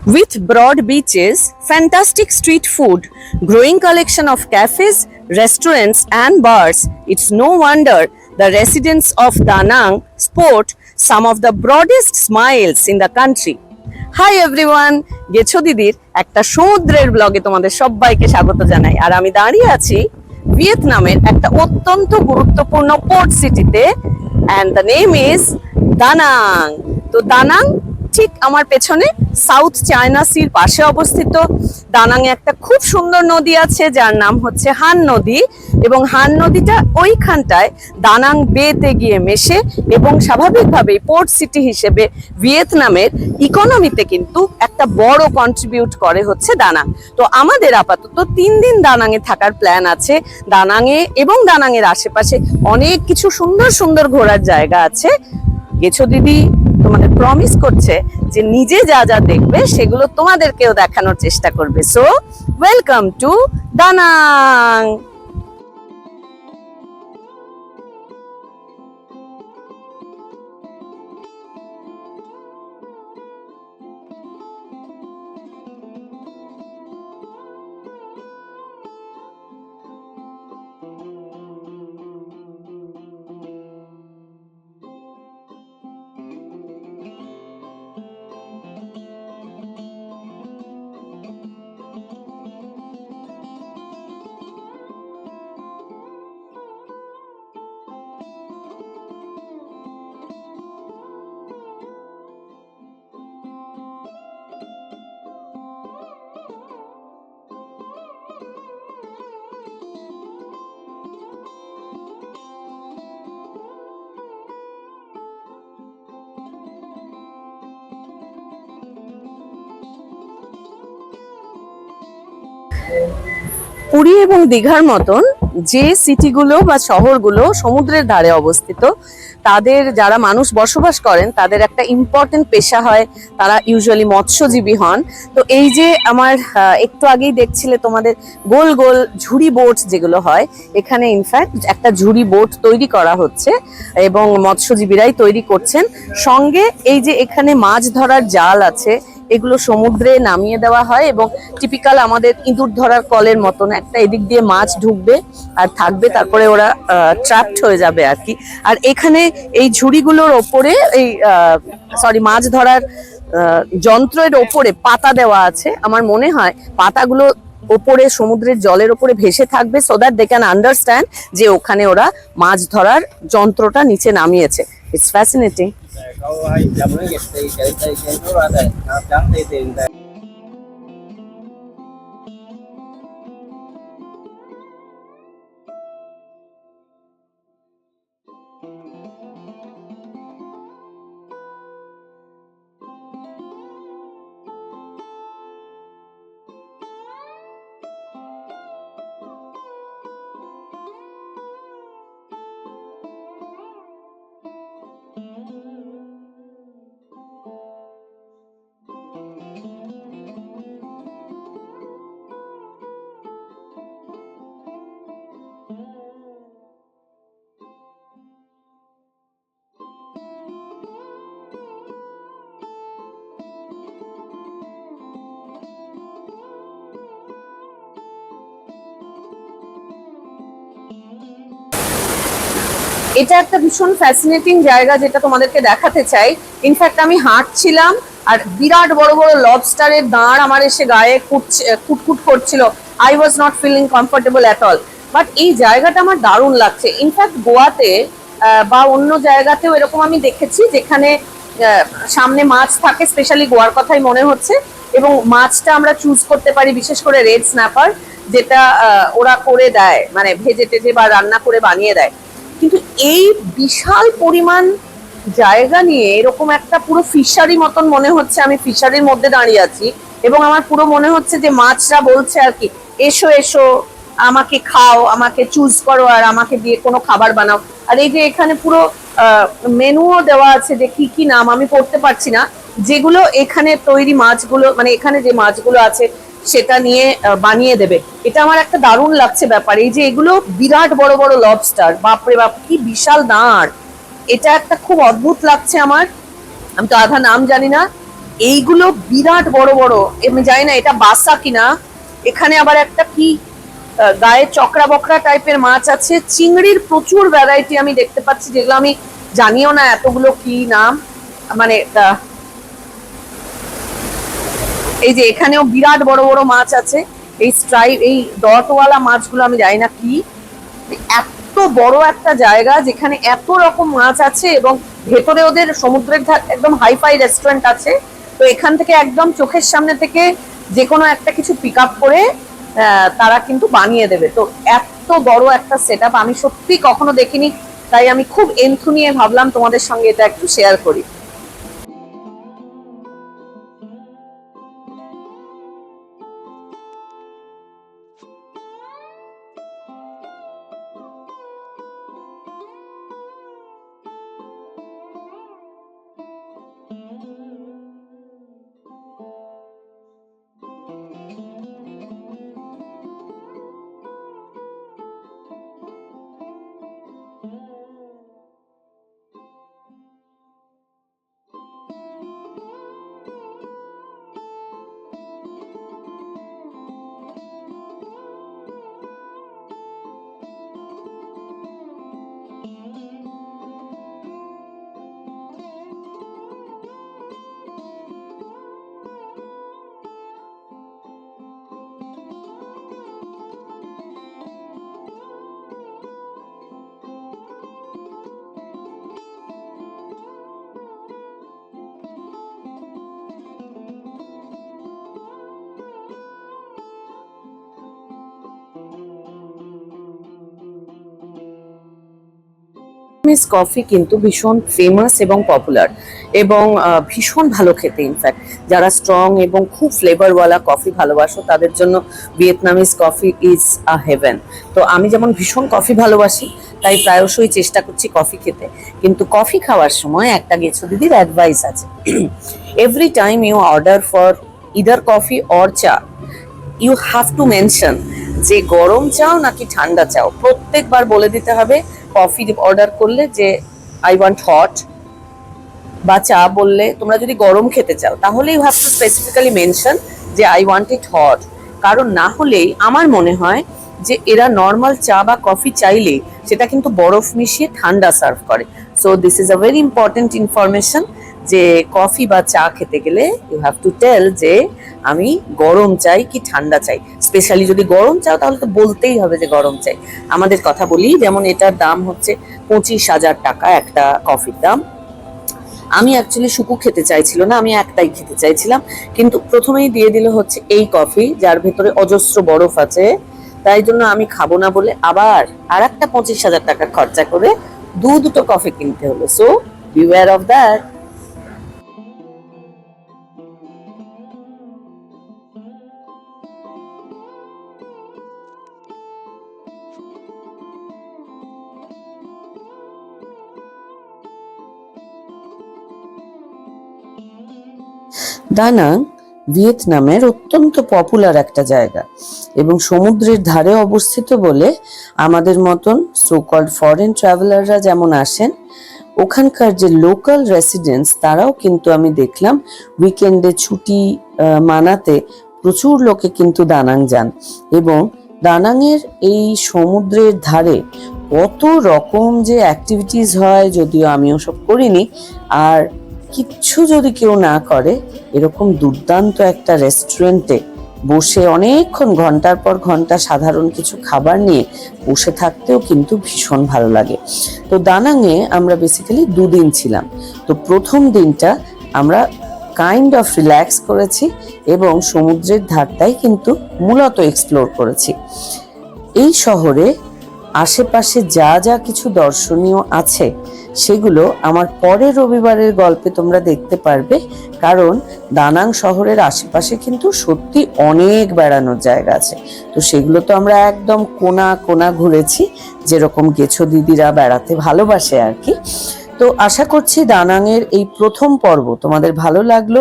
With broad beaches, fantastic street food, growing collection of cafes, restaurants and bars, it's no wonder the residents of Danang sport some of the broadest smiles in the country. Hi everyone, গেছো দিদির একটা সমুদ্রের ব্লগে তোমাদের সবাইকে স্বাগত জানাই। আর আমি দাঁড়িয়ে আছি ভিয়েতনামের একটা অত্যন্ত গুরুত্বপূর্ণ পোর্ট সিটিতে, অ্যান্ড দ্য নেম ইজ দানাং। তো দানাং ঠিক আমার পেছনে সাউথ চায়না সির পাশে অবস্থিত। দানাং এ একটা খুব সুন্দর নদী আছে যার নাম হচ্ছে হান নদী, এবং হান নদীটা ওইখানটায় দানাং বেতে গিয়ে মেশে, এবং স্বাভাবিকভাবেই পোর্ট সিটি হিসেবে ভিয়েতনামের ইকোনমিতে কিন্তু একটা বড় কন্ট্রিবিউট করে হচ্ছে দানাং। তো আমাদের আপাতত 3 দিন দানাঙে থাকার প্ল্যান আছে। দানাঙে এবং দানাঙের আশেপাশে অনেক কিছু সুন্দর সুন্দর ঘোরার জায়গা আছে। গেছো দিদি তোমাদের প্রমিস করছে যে নিজে যা যা দেখবে সেগুলো তোমাদেরকেও দেখানোর চেষ্টা করবে। So welcome to Da Nang. Puri এবং দীঘার মতন যে সিটিগুলো বা শহরগুলো সমুদ্রের ধারে অবস্থিত, তাদের যারা মানুষ বসবাস করেন তাদের একটা ইম্পর্টেন্ট পেশা হয়, তারা ইউজুয়ালি মৎস্যজীবী হন। তো এই যে আমার একটু আগেই দেখছিলে তোমাদের গোল গোল ঝুড়ি বোট যেগুলো হয়, এখানে ইনফ্যাক্ট একটা ঝুড়ি বোট তৈরি করা হচ্ছে এবং মৎস্যজীবীরাই তৈরি করছেন। সঙ্গে এই যে এখানে মাছ ধরার জাল আছে, এগুলো সমুদ্রে নামিয়ে দেওয়া হয় এবং টিপিক্যাল আমাদের ইঁদুর ধরার কলের মতন একটা এদিক দিয়ে মাছ ঢুকবে আর থাকবে, তারপরে ওরা ট্র্যাপড হয়ে যাবে আর কি। আর এখানে এই ঝুড়িগুলোর ওপরে এই মাছ ধরার যন্ত্রের ওপরে পাতা দেওয়া আছে। আমার মনে হয় পাতাগুলো ওপরে সমুদ্রের জলের ওপরে ভেসে থাকবে, so that they can understand যে ওখানে ওরা মাছ ধরার যন্ত্রটা নিচে নামিয়েছে। It's fascinating. এটা একটা ভীষণ ফ্যাসিনেটিং জায়গা যেটা তোমাদেরকে দেখাতে চাই। ইনফ্যাক্ট আমি হাঁটছিলাম আর বিরাট বড় বড় লবস্টারের দাঁড় আমার এসে গায়ে কুটকুট করছিল। I was not feeling comfortable at all, but এই জায়গাটা আমার দারুণ লাগছে। ইনফ্যাক্ট গোয়াতে বা অন্য জায়গাতেও এরকম আমি দেখেছি যেখানে সামনে মাছ থাকে, স্পেশালি গোয়ার কথাই মনে হচ্ছে, এবং মাছটা আমরা চুজ করতে পারি, বিশেষ করে রেড স্ন্যাপার, যেটা ওরা করে দেয়, মানে ভেজে টেজে বা রান্না করে বানিয়ে দেয়। কিন্তু এই বিশাল পরিমাণ জায়গা নিয়ে এরকম একটা পুরো ফিশারি মতন মনে হচ্ছে, আমি ফিশারির মধ্যে দাঁড়িয়ে আছি এবং আমার পুরো মনে হচ্ছে যে মাছরা বলছে আর কি, এসো এসো আমাকে খাও, আমাকে চুজ করো আর আমাকে দিয়ে কোনো খাবার বানাও। আর এই যে এখানে পুরো মেনুও দেওয়া আছে যে কি কি নাম আমি পড়তে পারছি না, যেগুলো এখানে তৈরি মাছগুলো, মানে এখানে যে মাছগুলো আছে সেটা নিয়ে বানিয়ে দেবে। এটা আমার একটা দারুণ লাগছে ব্যাপার। এই যে এগুলো বিরাট বড় বড় লবস্টার, বাপরে বাপ কি বিশাল দাঁড়, এটা একটা খুব অদ্ভুত লাগছে আমার। আমি তো আধা নাম জানি না, এইগুলো বিরাট বড় বড়, আমি জানি না এটা বাসা কিনা। এখানে আবার একটা কি গায়ে চকরা বকরা টাইপের মাছ আছে। চিংড়ির প্রচুর ভ্যারাইটি আমি দেখতে পাচ্ছি, যেগুলো আমি জানিও না এতগুলো কি নাম। মানে এই যে এখানেও বিরাট বড় বড় মাছ আছে। এই স্ট্রাইপ, এই ডটওয়ালা মাছগুলো আমি জানি না কি। এত বড় একটা জায়গা যেখানে এত রকম মাছ আছে, এবং ভেতরে ওদের সমুদ্রের ধার একদম হাইফাই রেস্টুরেন্ট আছে। তো এখান থেকে একদম চোখের সামনে থেকে যে কোনো একটা কিছু পিক আপ করে তারা কিন্তু বানিয়ে দেবে। তো এত বড় একটা সেট আপ আমি সত্যি কখনো দেখিনি, তাই আমি খুব এন্থু নিয়ে ভাবলাম তোমাদের সঙ্গে এটা একটু শেয়ার করি। মিস কফি কিন্তু ভীষণ ফেমাস এবং পপুলার, এবং ভীষণ ভালো খেতে। ইনফ্যাক্ট যারা স্ট্রং এবং খুব ফ্লেভারওয়ালা কফি ভালোবাসো তাদের জন্য Vietnamese coffee is a haven. তো আমি যেমন ভীষণ কফি ভালোবাসি, তাই প্রায়শই চেষ্টা করছি কফি খেতে। কিন্তু কফি খাওয়ার সময় একটা গেছো দিদির অ্যাডভাইস আছে। Every time you order for either coffee or চা, ইউ হ্যাভ টু মেনশন যে গরম চাও নাকি ঠান্ডা চাও। প্রত্যেকবার বলে দিতে হবে কফি অর্ডার করলে যে আই ওয়ান্ট হট, বা চা বললে তোমরা যদি গরম খেতে চাও তাহলে you have to specifically mention যে আই ওয়ান্ট ইট হট। কারণ না হলেই আমার মনে হয় যে এরা নর্মাল চা বা কফি চাইলে সেটা কিন্তু বরফ মিশিয়ে ঠান্ডা সার্ভ করে। So this is a very important information যে কফি বা চা খেতে গেলে ইউ হ্যাভ টু টেল যে আমি গরম চাই কি ঠান্ডা চাই। স্পেশালি যদি গরম চাও তাহলে তো বলতেই হবে যে গরম চাই। আমাদের কথা বলি, যেমন এটার দাম হচ্ছে 25,000 টাকা একটা কফির দাম। আমি অ্যাকচুয়ালি শুকু খেতে চাইছিল না, আমি একটাই খেতে চাইছিলাম, কিন্তু প্রথমেই দিয়ে দিল হচ্ছে এই কফি যার ভেতরে অজস্র বরফ আছে। তাই জন্য আমি খাবো না বলে আবার আর একটা 25,000 টাকা খরচা করে দুটো কফি কিনতে হলো। So beware of that. Da Nang ভিয়েতনামের অত্যন্ত পপুলার একটা জায়গা, এবং সমুদ্রের ধারে অবস্থিত বলে আমাদের মতন সো কল্ড ফরেন ট্রাভেলাররা যেমন আসেন, ওখানকার যে লোকাল রেসিডেন্টস তারাও কিন্তু আমি দেখলাম উইকেন্ডে ছুটি মানাতে প্রচুর লোকে কিন্তু দানাং যান। এবং দানাংয়ের এই সমুদ্রের ধারে কত রকম যে অ্যাক্টিভিটিস হয়, যদিও আমিও সব করিনি। আর কিচ্ছু যদি কেউ না করে, এরকম দুর্দান্ত একটা রেস্টুরেন্টে বসে অনেকক্ষণ ঘন্টার পর ঘন্টা সাধারণ কিছু খাবার নিয়ে বসে থাকতেও কিন্তু ভীষণ ভালো লাগে। তো দানাংয়ে আমরা বেসিক্যালি 2 দিন ছিলাম। তো প্রথম দিনটা আমরা কাইন্ড অফ রিল্যাক্স করেছি এবং সমুদ্রের ধারটাই কিন্তু মূলত এক্সপ্লোর করেছি। এই শহরে আশেপাশে যা যা কিছু দর্শনীয় আছে সেগুলো আমার পরের রবিবারের গল্পে তোমরা দেখতে পারবে, কারণ দানাং শহরের আশেপাশে কিন্তু সত্যি অনেক বেড়ানোর জায়গা আছে। তো সেগুলো তো আমরা একদম কোনা কোনা ঘুরেছি, যেরকম গেছো দিদিরা বেড়াতে ভালোবাসে আর কি। তো আশা করছি দানাংয়ের এই প্রথম পর্ব তোমাদের ভালো লাগলো।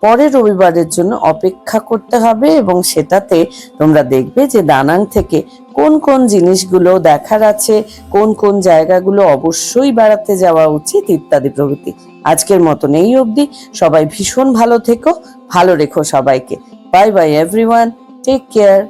পরের রবিবারের জন্য অপেক্ষা করতে হবে এবং সেটাতে তোমরা দেখবে যে দানাং থেকে কোন কোন জিনিসগুলো দেখার আছে, কোন কোন জায়গাগুলো অবশ্যই বেড়াতে যাওয়া উচিত ইত্যাদি প্রভৃতি। আজকের মতন এই অবধি। সবাই ভীষণ ভালো থেকো, ভালো রেখো সবাইকে। Bye bye everyone, take care.